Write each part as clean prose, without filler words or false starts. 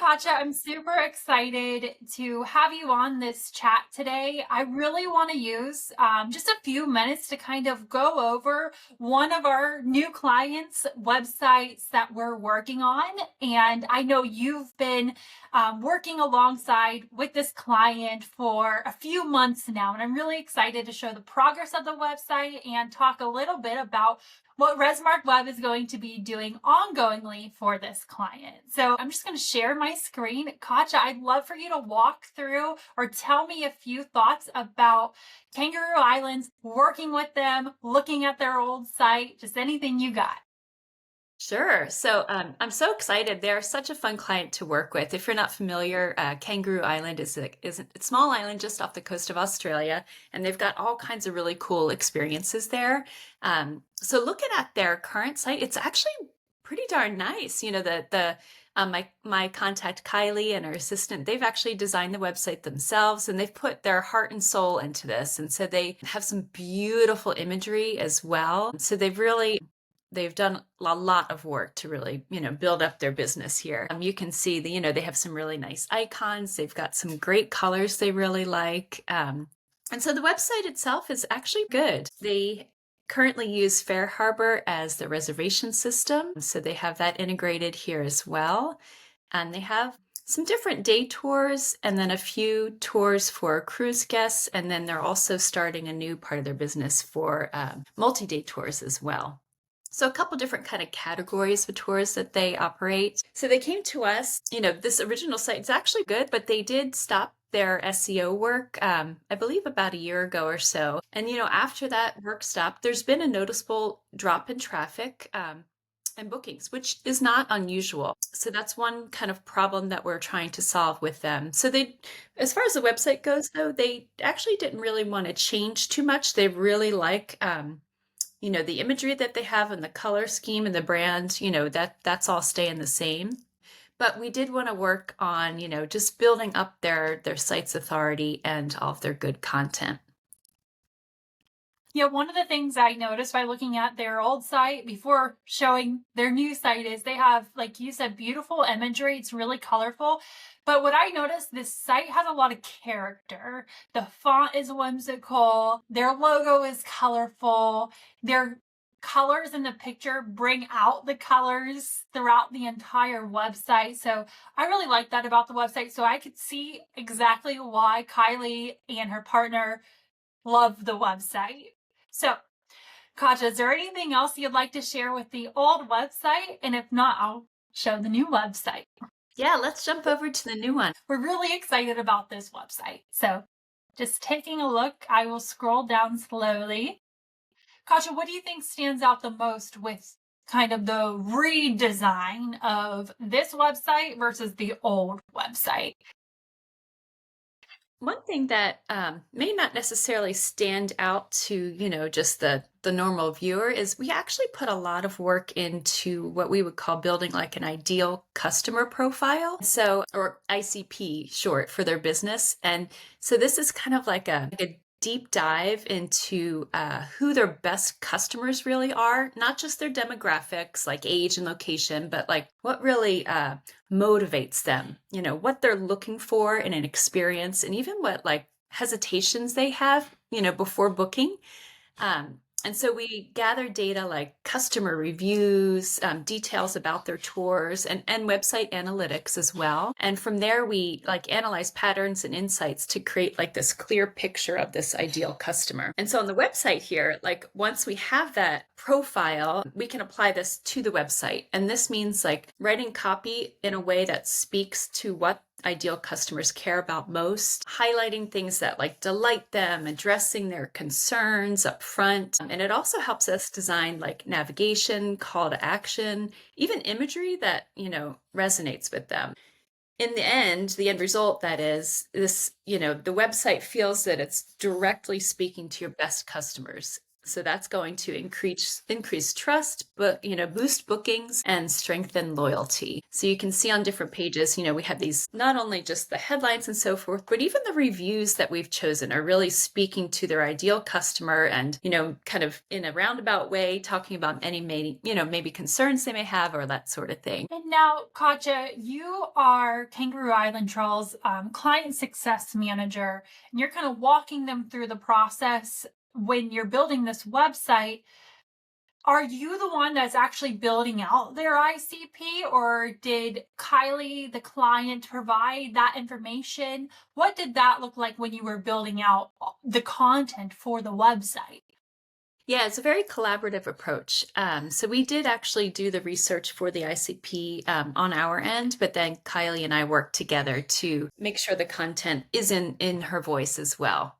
Katja, I'm super excited to have you on this chat today. I really want to use just a few minutes to kind of go over one of our new clients' websites that we're working on. And I know you've been working alongside with this client for a few months now, and I'm really excited to show the progress of the website and talk a little bit about what Resmark Web is going to be doing ongoingly for this client. So I'm just going to share my screen. Katja, I'd love for you to walk through or tell me a few thoughts about Kangaroo Islands, working with them, looking at their old site, just anything you got. Sure. So I'm so excited. They're such a fun client to work with. If you're not familiar, Kangaroo Island is a small island just off the coast of Australia, and they've got all kinds of really cool experiences there. So looking at their current site, it's actually pretty darn nice. You know, my contact Kylie and her assistant, they've actually designed the website themselves, and they've put their heart and soul into this. And so they have some beautiful imagery as well. So they've done a lot of work to really, build up their business here. You can see they have some really nice icons. They've got some great colors they really like. And so the website itself is actually good. They currently use Fair Harbor as the reservation system. So they have that integrated here as well. And they have some different day tours and then a few tours for cruise guests. And then they're also starting a new part of their business for multi-day tours as well. So a couple different kind of categories of tours that they operate. So they came to us, this original site is actually good, but they did stop their SEO work, I believe about a year ago or so. And, after that work stopped, there's been a noticeable drop in traffic and bookings, which is not unusual. So that's one kind of problem that we're trying to solve with them. So as far as the website goes, though, they actually didn't really want to change too much. They really like, the imagery that they have and the color scheme and the brand, that's all staying the same. But we did want to work on, just building up their site's authority and all of their good content. Yeah, one of the things I noticed by looking at their old site before showing their new site is they have, like you said, beautiful imagery. It's really colorful. But what I noticed, this site has a lot of character. The font is whimsical. Their logo is colorful. Their colors in the picture bring out the colors throughout the entire website. So I really like that about the website. So I could see exactly why Kylie and her partner love the website. So, Katja, is there anything else you'd like to share with the old website? And if not, I'll show the new website. Yeah, let's jump over to the new one. We're really excited about this website. So, just taking a look, I will scroll down slowly. Katja, what do you think stands out the most with kind of the redesign of this website versus the old website? One thing that may not necessarily stand out to, just the normal viewer is we actually put a lot of work into what we would call building like an ideal customer profile. So, or ICP short for their business. And so this is kind of like a deep dive into who their best customers really are, not just their demographics like age and location, but like what really motivates them, what they're looking for in an experience, and even what like hesitations they have, before booking. And so we gather data like customer reviews, details about their tours, and website analytics as well. And from there, we like analyze patterns and insights to create like this clear picture of this ideal customer. And so on the website here, like once we have that profile, we can apply this to the website. And this means like writing copy in a way that speaks to what ideal customers care about most, highlighting things that like delight them, addressing their concerns up front. And it also helps us design like navigation, call to action, even imagery that, resonates with them. In the end result, that is this, the website feels that it's directly speaking to your best customers. So that's going to increase trust, but boost bookings and strengthen loyalty. So you can see on different pages, we have these, not only just the headlines and so forth, but even the reviews that we've chosen are really speaking to their ideal customer and, kind of in a roundabout way, talking about any maybe concerns they may have or that sort of thing. And now, Katja, you are Kangaroo Island Trail's client success manager, and you're kind of walking them through the process when you're building this website. Are you the one that's actually building out their ICP, or did Kylie, the client, provide that information? What did that look like when you were building out the content for the website? Yeah, it's a very collaborative approach. So we did actually do the research for the ICP on our end, but then Kylie and I worked together to make sure the content is in her voice as well.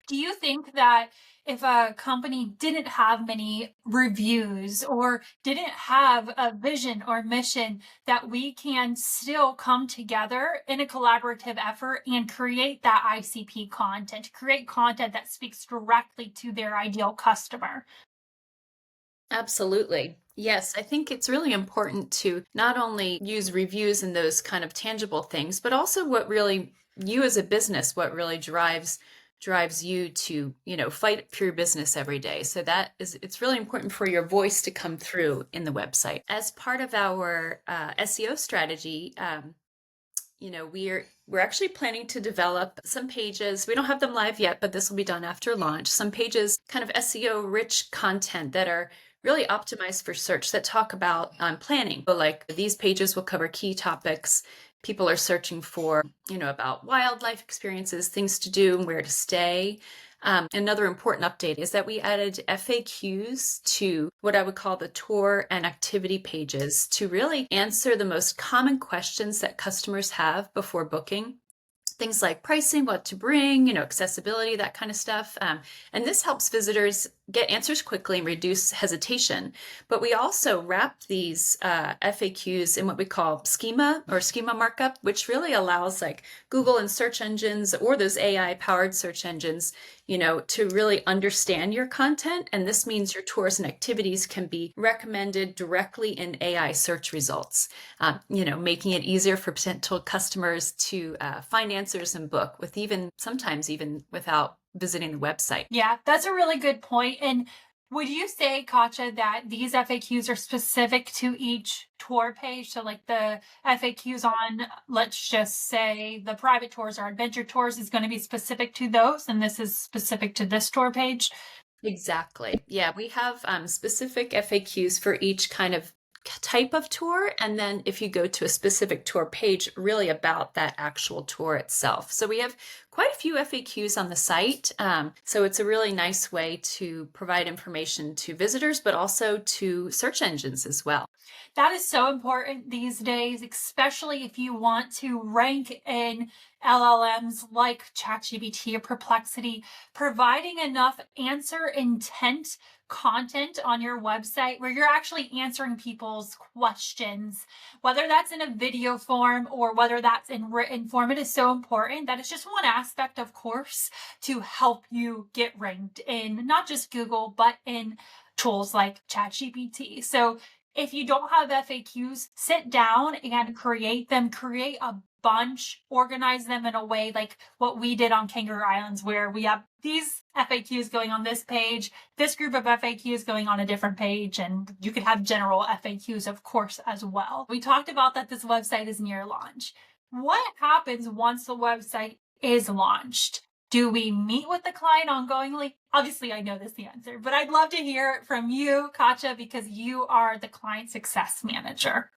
Do you think that if a company didn't have many reviews or didn't have a vision or mission, that we can still come together in a collaborative effort and create that ICP content, create content that speaks directly to their ideal customer? Absolutely. Yes, I think it's really important to not only use reviews and those kind of tangible things, but also what really you as a business, what really drives you to, fight for your business every day. So it's really important for your voice to come through in the website. As part of our SEO strategy, we're actually planning to develop some pages. We don't have them live yet, but this will be done after launch. Some pages, kind of SEO rich content that are really optimized for search that talk about planning. So like these pages will cover key topics people are searching for, about wildlife experiences, things to do, and where to stay. Another important update is that we added FAQs to what I would call the tour and activity pages to really answer the most common questions that customers have before booking. Things like pricing, what to bring, accessibility, that kind of stuff. And this helps visitors get answers quickly and reduce hesitation. But we also wrap these FAQs in what we call schema or schema markup, which really allows like Google and search engines or those AI powered search engines, to really understand your content. And this means your tours and activities can be recommended directly in AI search results, making it easier for potential customers to find answers and book with sometimes even without visiting the website. Yeah, that's a really good point. And would you say, Katja, that these FAQs are specific to each tour page? So, like the FAQs on, let's just say, the private tours or adventure tours is going to be specific to those, and this is specific to this tour page? Exactly. Yeah, we have specific FAQs for each kind of type of tour. And then if you go to a specific tour page, really about that actual tour itself. So we have quite a few FAQs on the site. So it's a really nice way to provide information to visitors, but also to search engines as well. That is so important these days, especially if you want to rank in LLMs like ChatGPT or Perplexity. Providing enough answer intent content on your website where you're actually answering people's questions, whether that's in a video form or whether that's in written form, it is so important. That is just one aspect, of course, to help you get ranked in not just Google, but in tools like ChatGPT. So if you don't have FAQs, sit down and create them. Create a bunch, organize them in a way like what we did on Kangaroo Islands, where we have these FAQs going on this page, this group of FAQs going on a different page, and you could have general FAQs, of course, as well. We talked about that this website is near launch. What happens once the website is launched? Do we meet with the client ongoingly? Obviously, I know this answer, but I'd love to hear it from you, Katja, because you are the client success manager.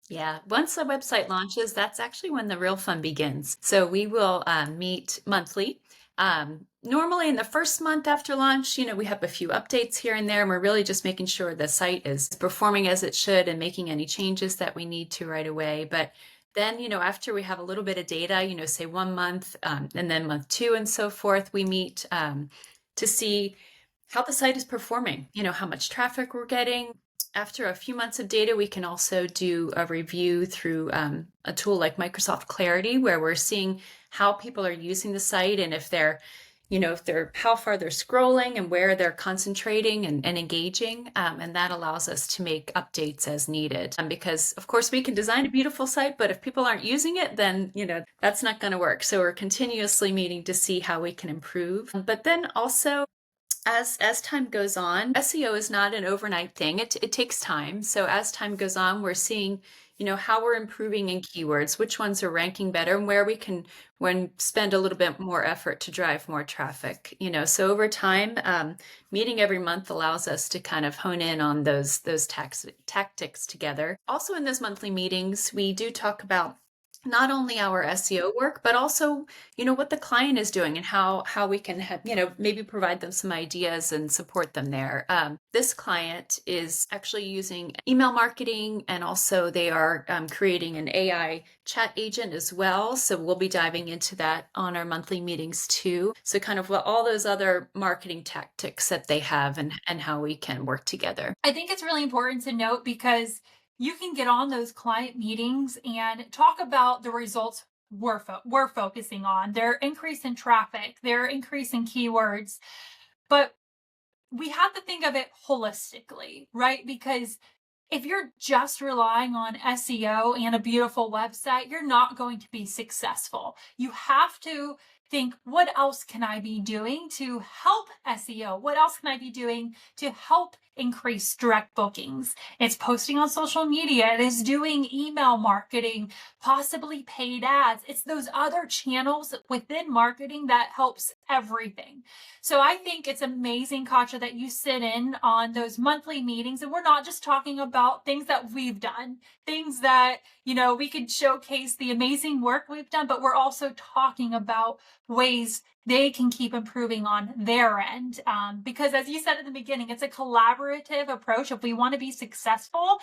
Yeah, once the website launches, that's actually when the real fun begins. So we will meet monthly. Normally in the first month after launch, we have a few updates here and there, and we're really just making sure the site is performing as it should and making any changes that we need to right away. But then, after we have a little bit of data, say 1 month, and then month 2 and so forth, we meet to see how the site is performing, how much traffic we're getting. After a few months of data, we can also do a review through a tool like Microsoft Clarity, where we're seeing how people are using the site and if they're if they're how far they're scrolling and where they're concentrating and engaging. And that allows us to make updates as needed. Because of course we can design a beautiful site, but if people aren't using it, then that's not going to work. So we're continuously meeting to see how we can improve. But then also, as time goes on, SEO is not an overnight thing. It takes time. So as time goes on, we're seeing, how we're improving in keywords, which ones are ranking better, and where we can spend a little bit more effort to drive more traffic. So over time, meeting every month allows us to kind of hone in on those tactics together. Also, in those monthly meetings, we do talk about not only our SEO work, but also, what the client is doing and how we can have, maybe provide them some ideas and support them there. This client is actually using email marketing, and also they are creating an AI chat agent as well. So we'll be diving into that on our monthly meetings too. So kind of what all those other marketing tactics that they have, and how we can work together. I think it's really important to note because you can get on those client meetings and talk about the results we're focusing on, their increase in traffic, their increase in keywords, but we have to think of it holistically, right? Because if you're just relying on SEO and a beautiful website, you're not going to be successful. You have to think, what else can I be doing to help SEO? What else can I be doing to help increase direct bookings? It's posting on social media, it is doing email marketing, possibly paid ads. It's those other channels within marketing that helps everything. So I think it's amazing, Katja, that you sit in on those monthly meetings, and we're not just talking about things that we've done, things that, we could showcase the amazing work we've done, but we're also talking about ways they can keep improving on their end. Because as you said at the beginning, it's a collaborative approach. If we want to be successful,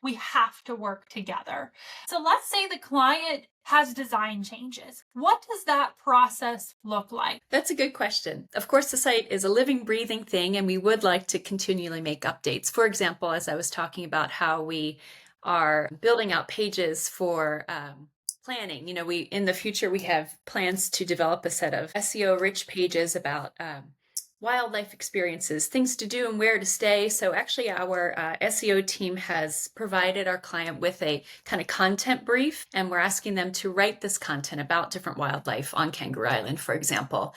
we have to work together. So let's say the client has design changes. What does that process look like? That's a good question. Of course, the site is a living, breathing thing, and we would like to continually make updates. For example, as I was talking about how we are building out pages for planning, we in the future we have plans to develop a set of SEO-rich pages about wildlife experiences, things to do and where to stay. So actually our SEO team has provided our client with a kind of content brief, and we're asking them to write this content about different wildlife on Kangaroo Island, for example.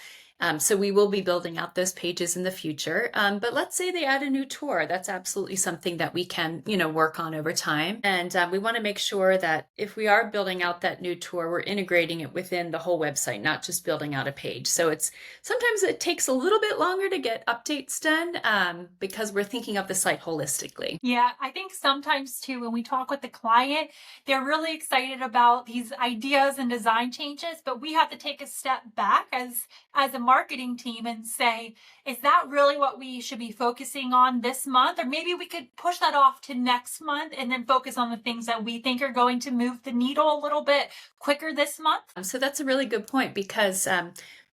So we will be building out those pages in the future. But let's say they add a new tour. That's absolutely something that we can, work on over time. And we want to make sure that if we are building out that new tour, we're integrating it within the whole website, not just building out a page. So sometimes it takes a little bit longer to get updates done because we're thinking of the site holistically. Yeah, I think sometimes too, when we talk with the client, they're really excited about these ideas and design changes, but we have to take a step back as a marketing team and say, is that really what we should be focusing on this month? Or maybe we could push that off to next month and then focus on the things that we think are going to move the needle a little bit quicker this month. So that's a really good point, because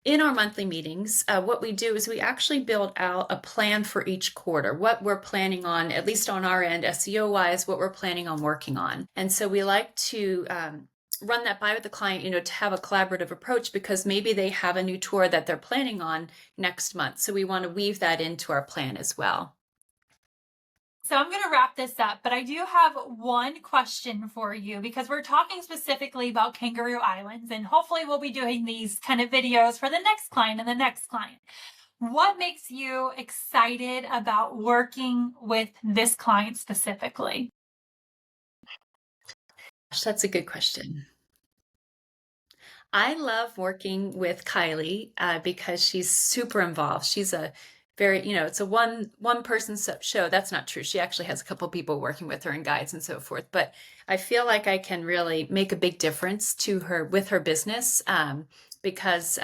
in our monthly meetings, what we do is we actually build out a plan for each quarter, what we're planning on, at least on our end, SEO wise, what we're planning on working on. And so we like to run that by with the client, to have a collaborative approach, because maybe they have a new tour that they're planning on next month. So we want to weave that into our plan as well. So I'm going to wrap this up, but I do have one question for you because we're talking specifically about Kangaroo Islands, and hopefully we'll be doing these kind of videos for the next client and the next client. What makes you excited about working with this client specifically? Gosh, that's a good question. I love working with Kylie because she's super involved. She's a very, it's a one person show. That's not true. She actually has a couple people working with her and guides and so forth. But I feel like I can really make a big difference to her with her business because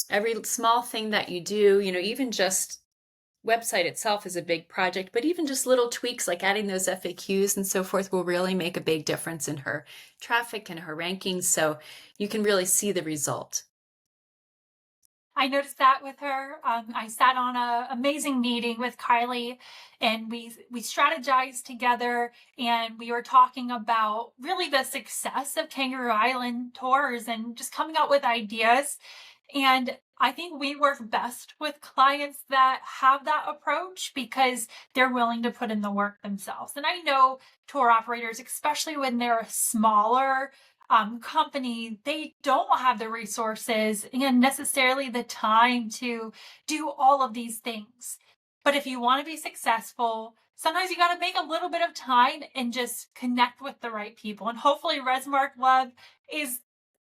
every small thing that you do, even just website itself is a big project, but even just little tweaks like adding those FAQs and so forth will really make a big difference in her traffic and her rankings. So you can really see the result. I noticed that with her. I sat on an amazing meeting with Kylie, and we strategized together, and we were talking about really the success of Kangaroo Island tours and just coming up with ideas. And I think we work best with clients that have that approach because they're willing to put in the work themselves. And I know tour operators, especially when they're a smaller company, they don't have the resources and necessarily the time to do all of these things. But if you want to be successful, sometimes you got to make a little bit of time and just connect with the right people. And hopefully, Resmark Love is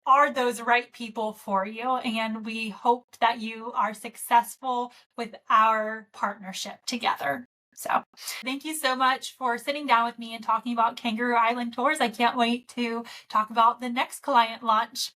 are those right people for you. And we hope that you are successful with our partnership together. So, thank you so much for sitting down with me and talking about Kangaroo Island tours. I can't wait to talk about the next client launch.